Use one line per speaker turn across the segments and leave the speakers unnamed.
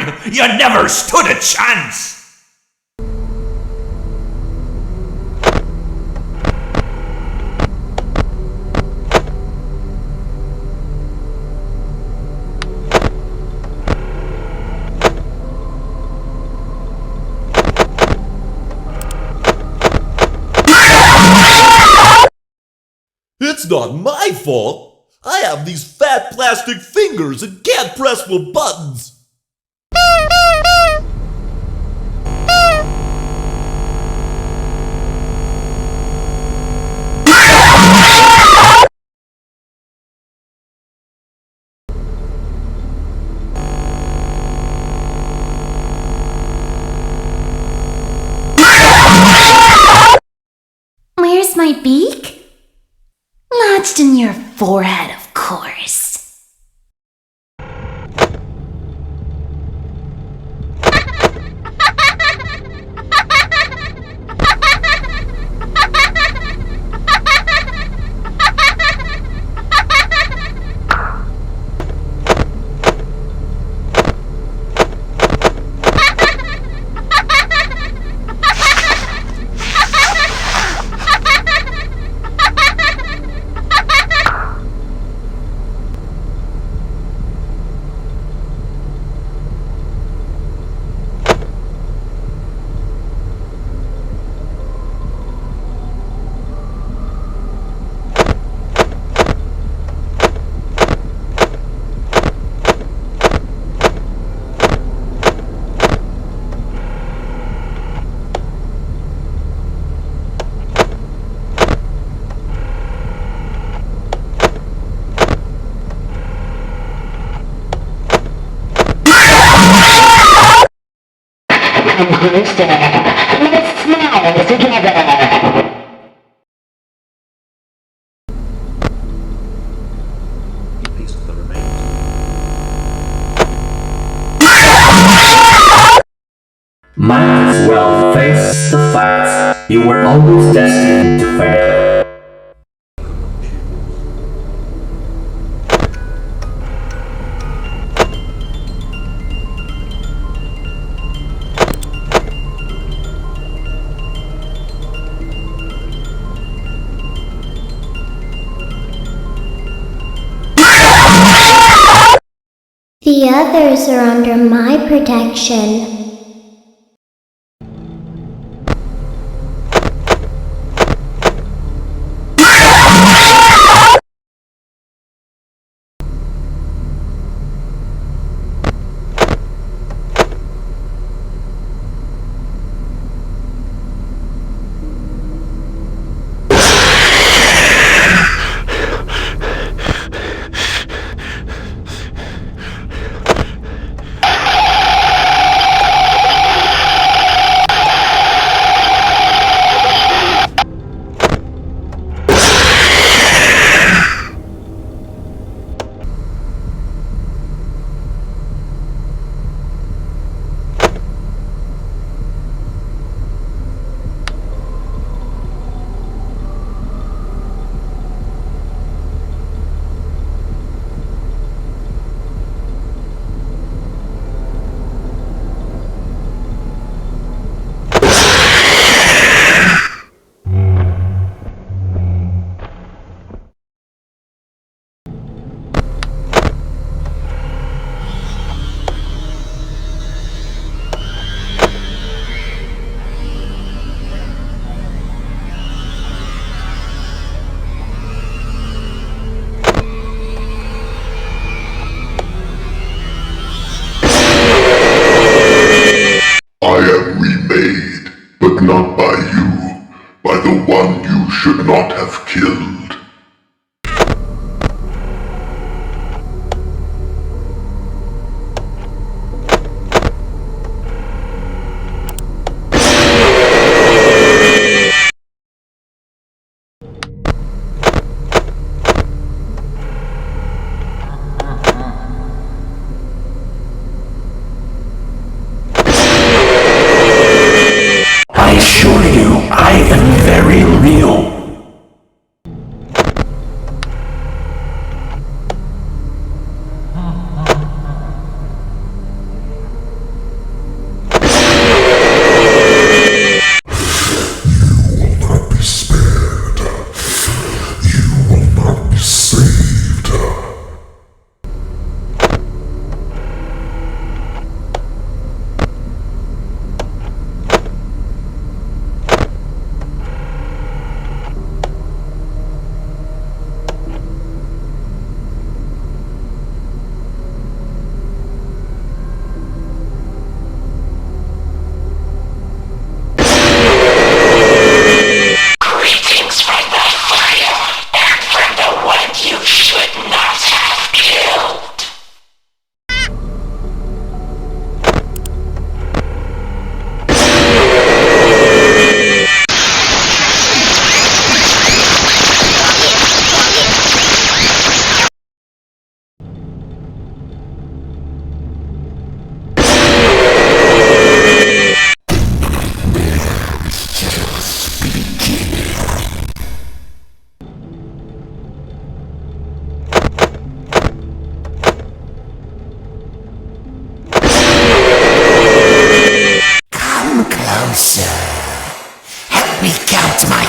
You never stood a chance!
It's not my fault. I have these fat plastic fingers and can't press the buttons.
Where's my beak? Lodged in your forehead, of course.
Come closer. Let's smile together.
Piece of the remains.
Might as well face the facts. You were always destined to fail.
The others are under my protection.
I am remade, but not by you, by the one you should not have killed.
I assure you, I am very real.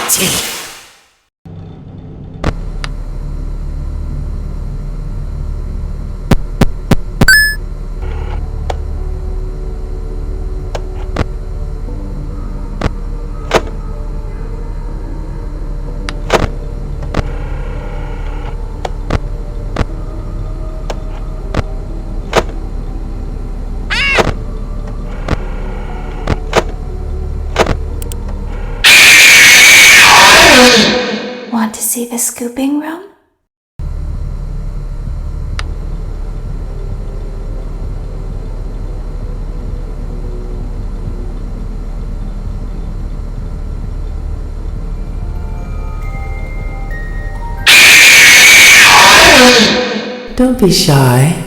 teeth.
Want to see the scooping room?
Don't be shy.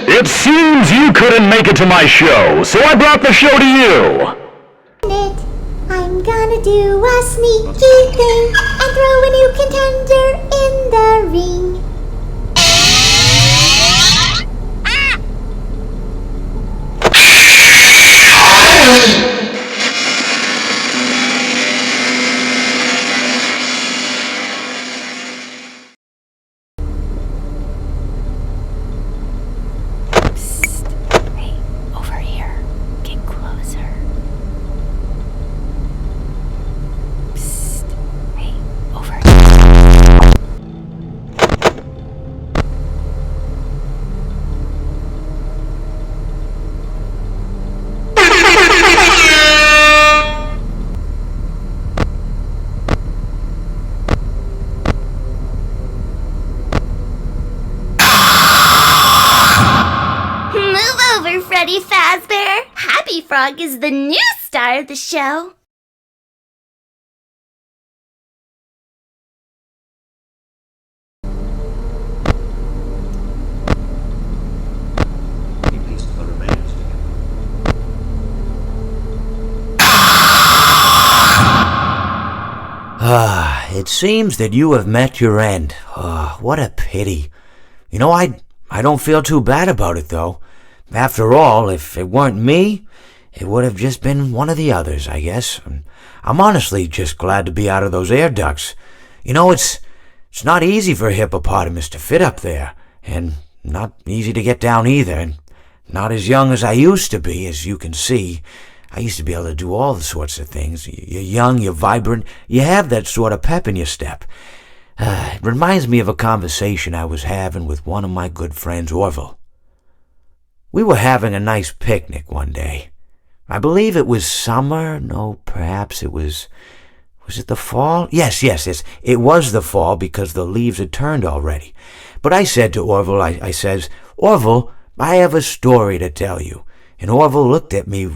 It seems you couldn't make it to my show, so I brought the show to you.
I'm gonna do a sneaky thing and throw a new contender in the ring.
Hey, over here. Get closer. Psst. Hey, over here.
Move over, Freddy Fazbear. Happy Frog is the new star of the show.
He pieced the remains together.
It seems that you have met your end. What a pity. You know, I don't feel too bad about it, though. After all, if it weren't me, it would have just been one of the others, I guess. I'm honestly just glad to be out of those air ducts. You know, it's not easy for a hippopotamus to fit up there, and not easy to get down either, and not as young as I used to be, as you can see. I used to be able to do all the sorts of things. You're young, you're vibrant, you have that sort of pep in your step. It reminds me of a conversation I was having with one of my good friends, Orville. We were having a nice picnic one day. I believe it was summer. No, perhaps it was it the fall? Yes, it was the fall because the leaves had turned already. But I said to Orville, I says, Orville, I have a story to tell you. And Orville looked at me,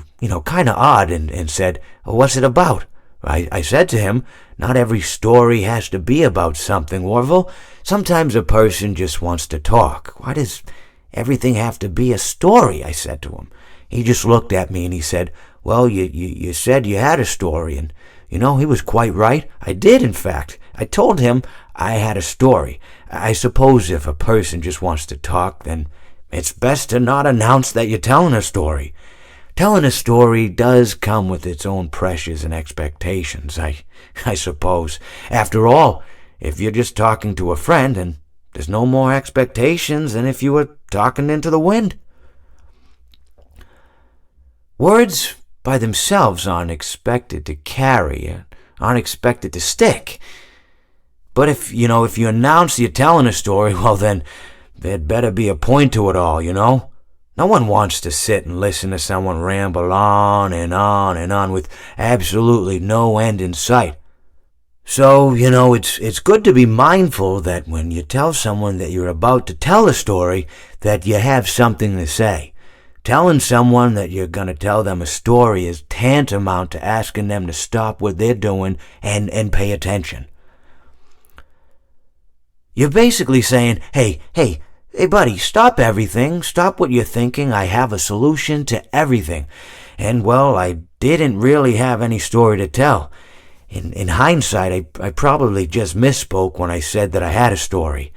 kind of odd and said, what's it about? I said to him, not every story has to be about something, Orville. Sometimes a person just wants to talk. Why does everything have to be a story? I said to him. He just looked at me and he said, well, you said you had a story. And, he was quite right. I did, in fact. I told him I had a story. I suppose if a person just wants to talk, then it's best to not announce that you're telling a story. Telling a story does come with its own pressures and expectations, I suppose. After all, if you're just talking to a friend, then there's no more expectations than if you were talking into the wind. Words by themselves aren't expected to carry, aren't expected to stick. But if you announce you're telling a story, well then, there'd better be a point to it all, No one wants to sit and listen to someone ramble on and on and on with absolutely no end in sight. So, it's good to be mindful that when you tell someone that you're about to tell a story, that you have something to say. Telling someone that you're gonna tell them a story is tantamount to asking them to stop what they're doing and pay attention. You're basically saying, hey buddy, stop everything, stop what you're thinking, I have a solution to everything. And well, I didn't really have any story to tell. In hindsight, I probably just misspoke when I said that I had a story.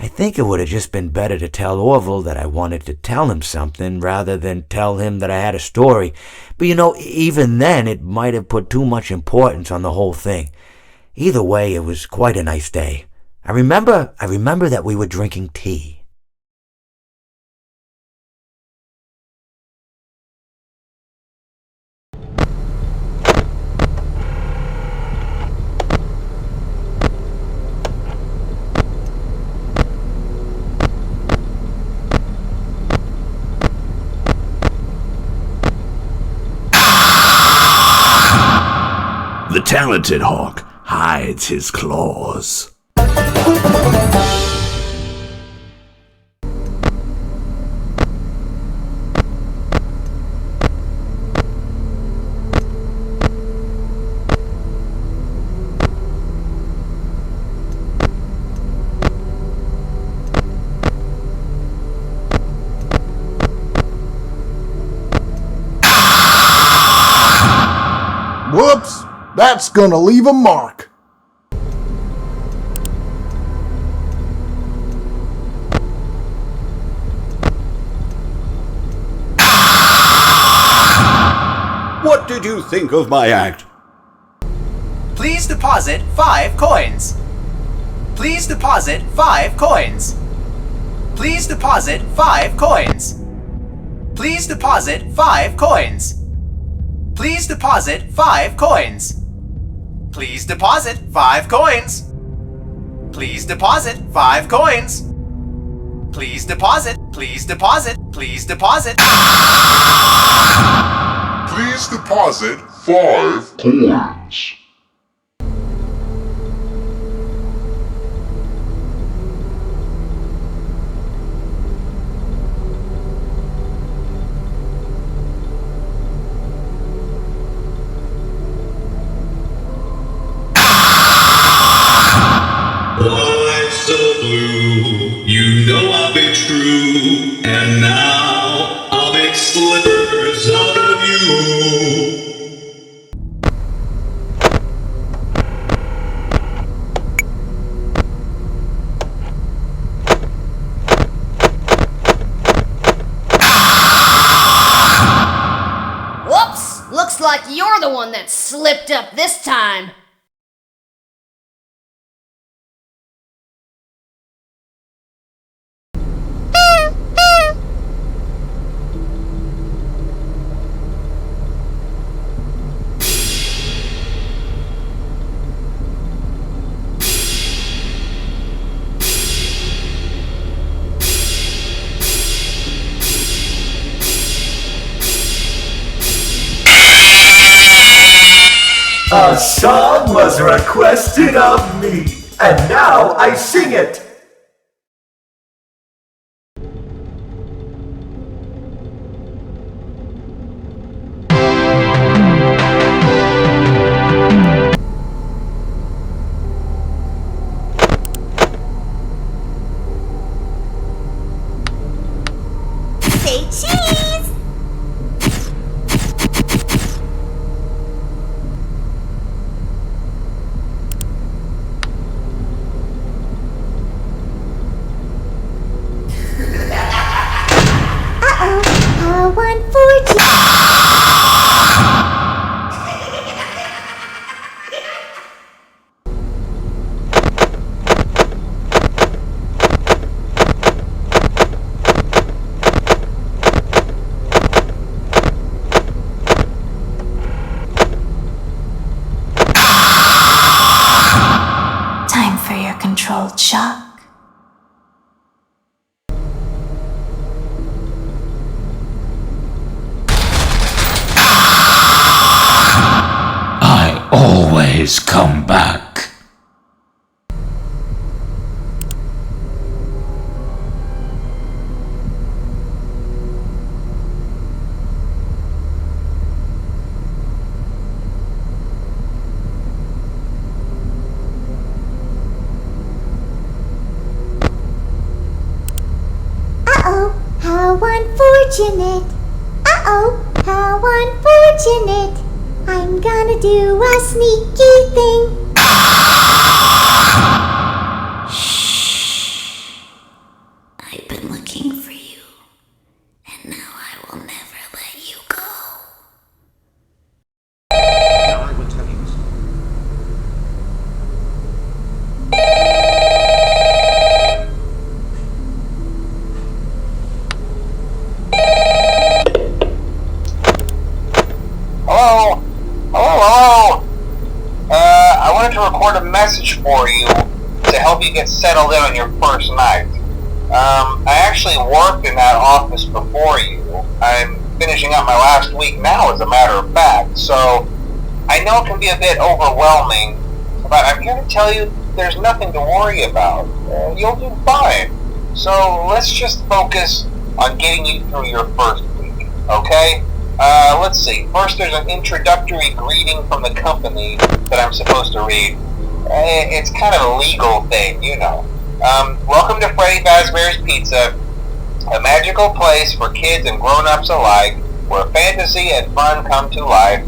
I think it would have just been better to tell Orville that I wanted to tell him something rather than tell him that I had a story. But even then, it might have put too much importance on the whole thing. Either way, it was quite a nice day. I remember that we were drinking tea.
The talented hawk hides his claws.
Whoops! That's gonna leave a mark.
What did you think of my act?
Please deposit 5 coins. Please deposit 5 coins. Please deposit 5 coins. Please deposit 5 coins. Please deposit 5 coins. Please deposit 5 coins. Please deposit 5 coins. Please deposit. Please deposit. Please deposit.
Please deposit 5 coins.
Lights so blue, you know I'll be true, and now I'll make slippers out of you.
Whoops! Looks like you're the one that slipped up this time.
A song was requested of me, and now I sing it.
Say cheese! Uh-oh, one for
Time for your controlled shock.
I always come back.
unfortunate. Uh-oh, how unfortunate. I'm gonna do a sneaky thing.
I've been looking for you, and now I will never let you go.
Now I will tell you
Hello? Hello? I wanted to record a message for you to help you get settled in on your first night. I actually worked in that office before you. I'm finishing up my last week now, as a matter of fact, so I know it can be a bit overwhelming, but I'm here to tell you there's nothing to worry about. You'll do fine. So let's just focus on getting you through your first week, okay? Let's see. First, there's an introductory greeting from the company that I'm supposed to read. It's kind of a legal thing, you know. Welcome to Freddy Fazbear's Pizza, a magical place for kids and grown-ups alike, where fantasy and fun come to life.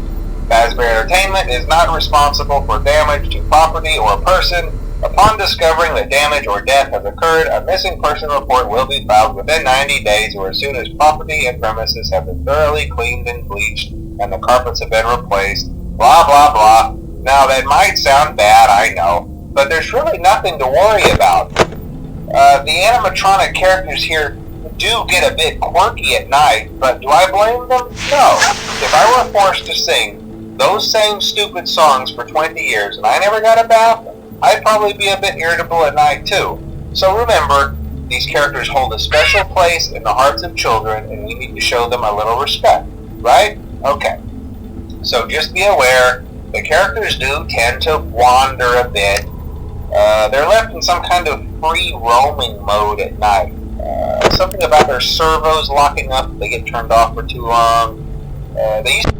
Fazbear Entertainment is not responsible for damage to property or person. Upon discovering that damage or death has occurred, a missing person report will be filed within 90 days or as soon as property and premises have been thoroughly cleaned and bleached and the carpets have been replaced. Blah, blah, blah. Now, that might sound bad, I know, but there's really nothing to worry about. The animatronic characters here do get a bit quirky at night, but do I blame them? No. If I were forced to sing those same stupid songs for 20 years and I never got a bath, I'd probably be a bit irritable at night too. So remember, these characters hold a special place in the hearts of children and we need to show them a little respect, right? Okay. So just be aware, the characters do tend to wander a bit. They're left in some kind of free roaming mode at night. Something about their servos locking up if they get turned off for too long. They used to